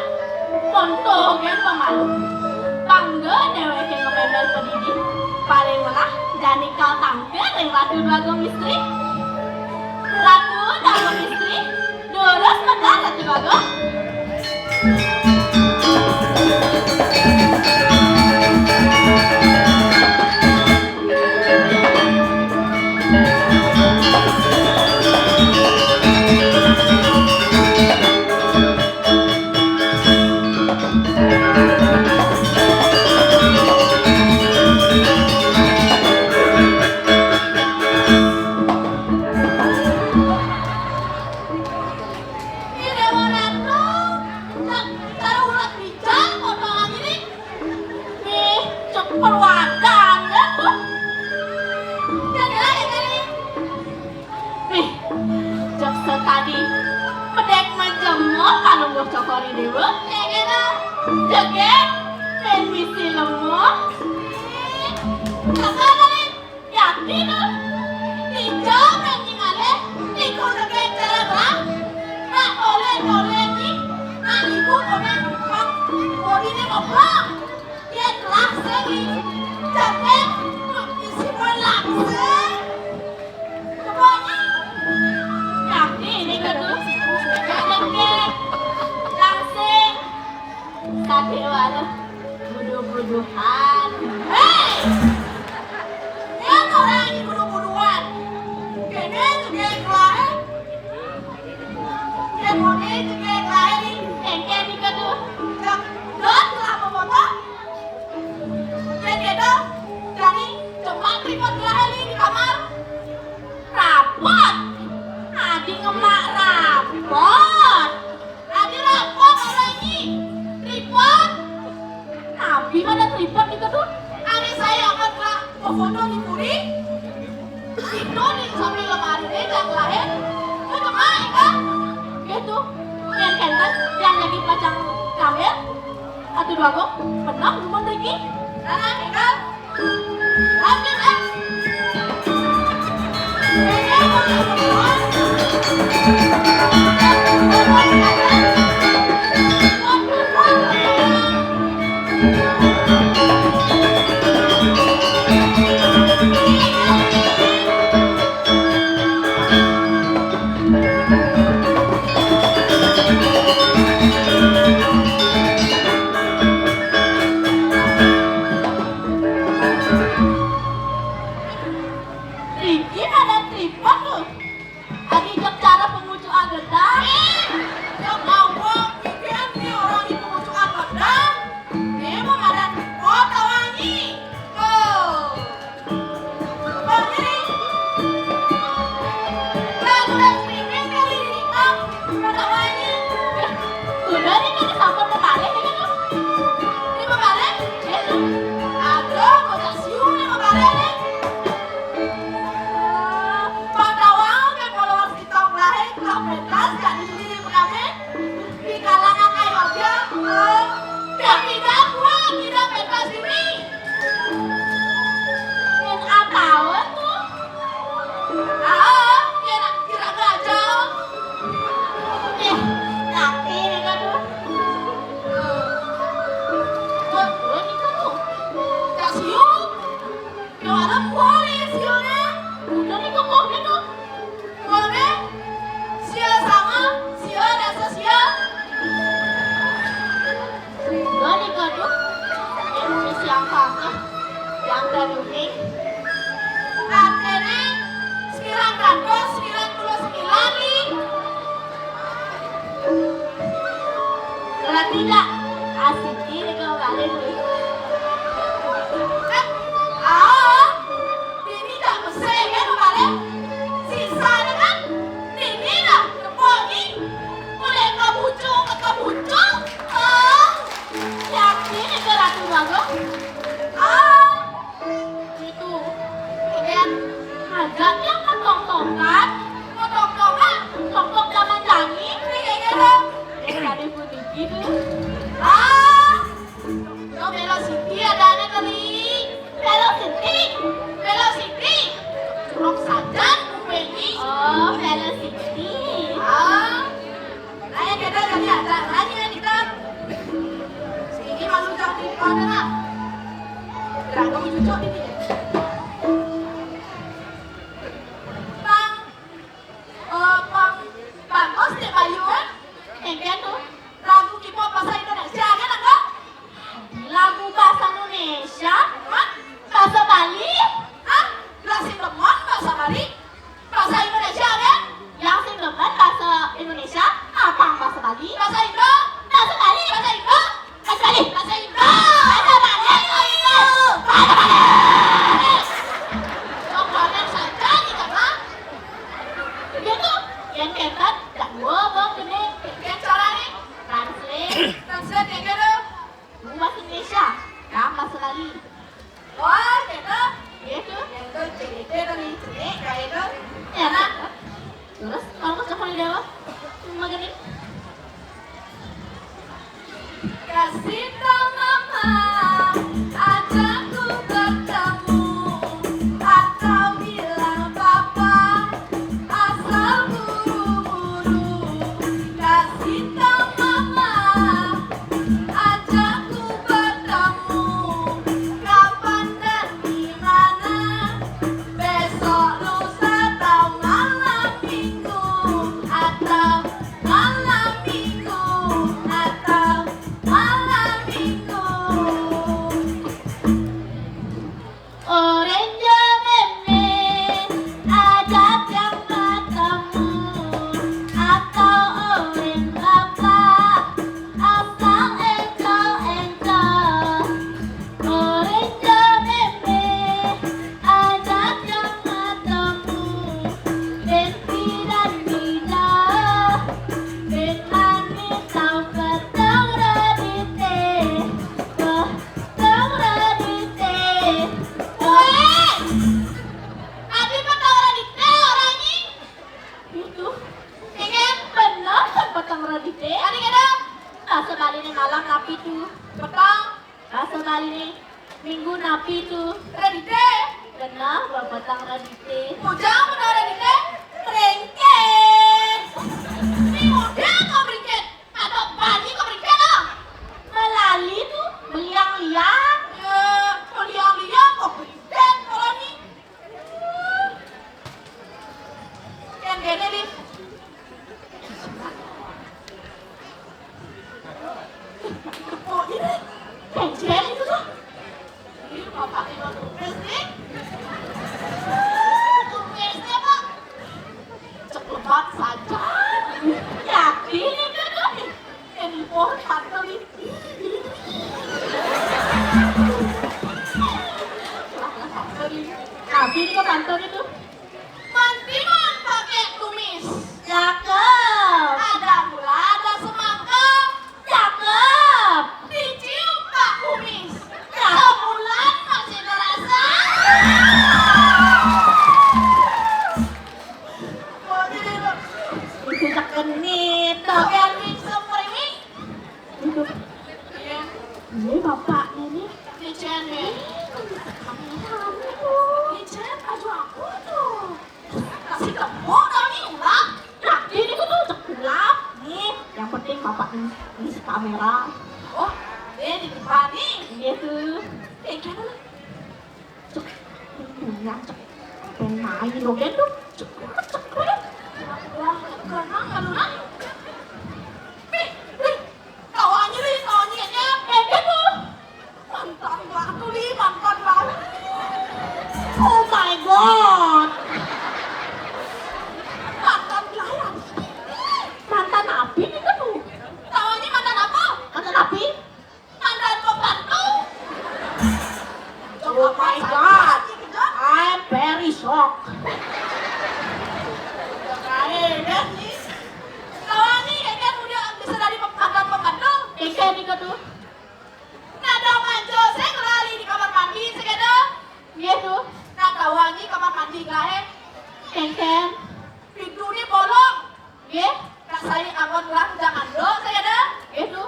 konto gen pemalu. Bangga dewek yang ngebendel pendidik. Paling melah, jani kau tampil yang ratu dua komisi. Ratu dua istri, durus benar ratu bago. Cokori dewa, joget, main misi lemah. Kakak nih, yakin tuh, hijau ranking ale, niku joget cerah, nak oleh nih, nak niku oleh body nih ngobrol, dia kelas lagi, joget, misi langsung, semuanya, yakin nih kedua, joget. Sakewalu, buduh-buduhan. Hei! Yang orang ini buduh-buduhan. Kene juga lain. Kemone juga lain. Engke ni kedua. Dot lah foto. Kene dot. Jadi cuma tripod lahir di kamar. Rapot. Adi ngemak rapot. Adi rapot orang ini. Tripod, nabi mana tripod di kedua? Ani saya akan foto di puri, itu di samping lemari ini yang lain, itu main kan? Gitu, yang kenten, yang lagi pajang kamera, atau dua kok, pernah belum Ricky? Nah, kan? Lanjut, Podcast Agaknya ketong-tongan, tong-tong zaman dani, kayak gitu. Tadi putih gitu. No velocity ada kali. Velocity. Rok saja, Beni. Oh, velocity. Nah, kita jadi ada lagi kita. Ini malu jadi pada lah. Tidak kamu cucuk ini. Bang Os di Bayu kan? Enggak tuh. Lagu K-pop bahasa Indonesia kan enggak? Lagu bahasa Indonesia? Hah? Bahasa Bali? Hah? Yang sing lemon bahasa Bali? Bahasa Indonesia kan? Yang sing lemon bahasa Indonesia? Apa bahasa Bali? Bahasa Indo? Bahasa Bali? Bahasa Indo? Bahasa Bali? Bahasa Indo? Bahasa Bali? Bahasa Bali? Oh, kalian saja nih kan? Gitu? Yang ketat, tak ngomong gini. Yang cara nih? Translate yang gitu. Bahasa Indonesia, yang bahasa Bali. Wah, gitu. Gitu. Yang itu cerita tadi, kayak itu. Ya nak. Terus, kamu cakap di dewa? Cuma gini. Kasih tau mama, ajak ku bertemu, atau bilang papa, asal buru-buru. Kasih tau mama, ajak ku bertemu, kapan dan dimana, besok lusa atau malam minggu, atau malam minggu, atau malam minggu. Orange meme, ajak yang bertemu, atau orange papa, asal engkau. Orange meme, ajak yang bertemu, Benti dan Dina, Ben manis tau ketemu radite, Weh, Abi petang radite orangnya. Itu, ingin benar petang radite. Ada kena? Bahasa Bali nih malam napi tuh. Petang. Bahasa Bali nih minggu napi tuh. Radite. Benar, petang radite. Ujang benar radite. Rengket. Ini udah kau berikan atau Bali kau berikan loh. Melali tuh meliang-liang. Meliang-liang kau berikan kalau nih. Yang gede nih. Oh ini pengen itu tuh. Ini bapak ini tulis nih. Tulisnya pak. Cepat saja. Yakin ini kan? Handphone kantor ini. Tapi ini kok kantor itu? Mandiman pakai tumis. Cakep. Ada gula, ada semangka. Cakep. Dicium pak kumis. Sebulan masih terasa. Itu cekenit. Cekenit semrimi. Itu. Iya. Ini bapaknya nih. Dicen nih. Dicen baju aku tuh. Kasih kamu tau nih ulang. Nah ini tuh cekulap. Nih yang penting bapak ini si kamera. Oh ini di depan nih. Gitu. Kayak lah. Cek. Punya cek. Pengen main dong gitu. Cek. Wah kenang kalau lah. Kawannya aja. Kayak gitu. Mantan batu nih, mantan batu. Oh my god. Mantan pelayan. Mantan api nih kan tuh. Tawannya mantan apa? Mantan api? Mantan pembantu. Oh my god. I'm very shocked. Kayak nih. Tawannya kayak udah bisa dari mantan pembantu. Kayak nih kan tuh. Nada manjo, saya ngelali di kamar mandi, segede. Iya tuh. Nada wangi kamar mandi gahe. Ken. Pintu ini bolong. Nggih, kak saya aman lah jangan do saya dah. Gitu.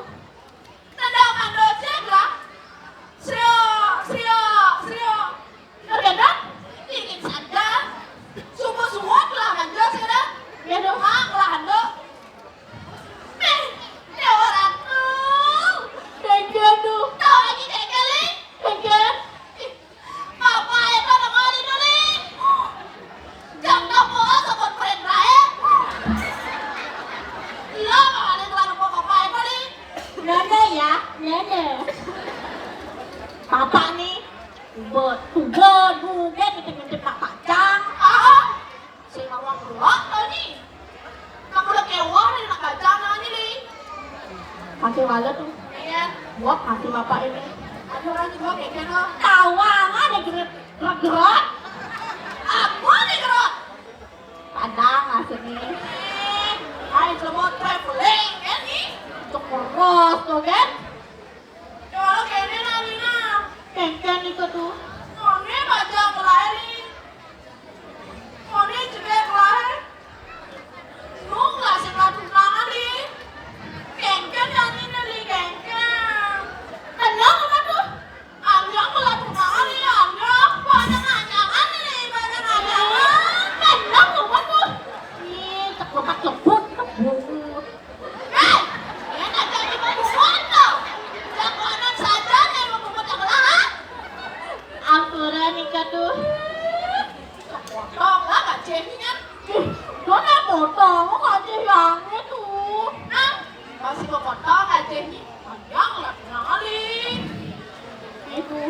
Nanda mando cek lah. Srio. Terkadang ingin saja. Subuh-subuh lah manja saya dah. Gitu, hak lah ando. Ini orang tuh. Ken tuh. Tahu lagi kali. Ken. Apa yang kau dengar ini nih? Jangan kamu sebut perintah ya. Iya, makanya terlalu apa yang kali. Nada ya, nada. Papa nih, buget ngintip Pak Pacang. Saya ngawang dua nih. Kamu udah kewah nih nak Pacang nih nih. Kasih wala tuh. Iya. Buat kasih bapak ini. Ada orang juga kayak gitu. Tawangan ada gerak. Apa nih gerak? Padang asli. Ayo coba traveling kan nih. Untuk kurus tuh kan. Kalau kayak ini Nalina. Ken itu tuh. Ini baca kelahir nih. Ini juga kelahir. Nggak sih tunangan nih. Ken yang ini nih Ken. Kenal apa tuh? Anjang malah tunangan nih Anjang. Banyak anjangan nih banyak anjangan. Kenal apa tuh? Ih, cepet. Ini anjang di bawah tuh. Jagoanan saja yang membuat yang lahat. Ampura nikah tuh. Potong lah gak cehinya. Dona potong gak cehangnya tuh. Nah, masih mau potong gak cehi. Panjang lah kenalin. Itu.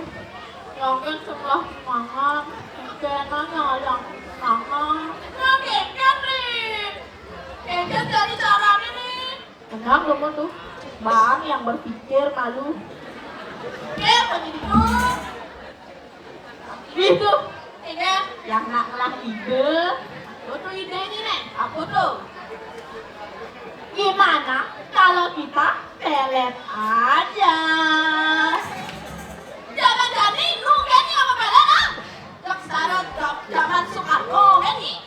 Yang kan sebelah semangat. Kenanya yang semangat. Nah, Ken nih. Ken cari caranya nih. Kenal kamu tuh. Bang yang berpikir malu. Begitu. Itu. Yang nak ide. Itu tuh idenya nih. Aku tuh. Gimana kalau kita pelet aja? Jangan jadi lu kan yang apa pelet ah? Jok sarot zaman Soekarno kan nih.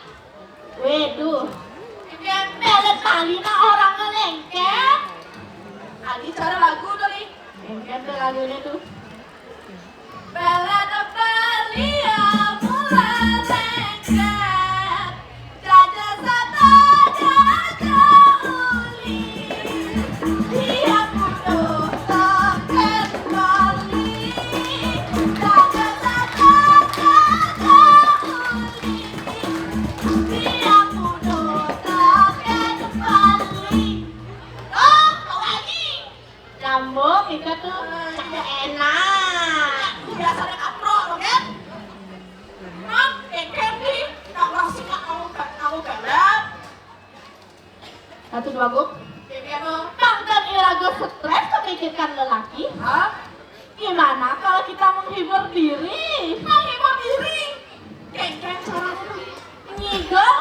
Waduh. Pelet Malina orang ngelengket. Adi cara lagu tuh nih. Lengket tuh lagunya tuh. Pelet Malia mulai lengket. Jajah sata jajah uli. Dia bunuh toket Bali. Jajah sata jajah uli. Dia bunuh toket Bali. Oh, kau lagi. Lambung itu tuh enak. Biasanya kapro, lo kan? Nah, Ken nih, kamu sih kamu berat. 1, 2, Guk. Tangkan iraga stres memikirkan lelaki. Hah? Gimana kalau kita menghibur diri? Menghibur diri? Ken caranya tuh. Ngigol?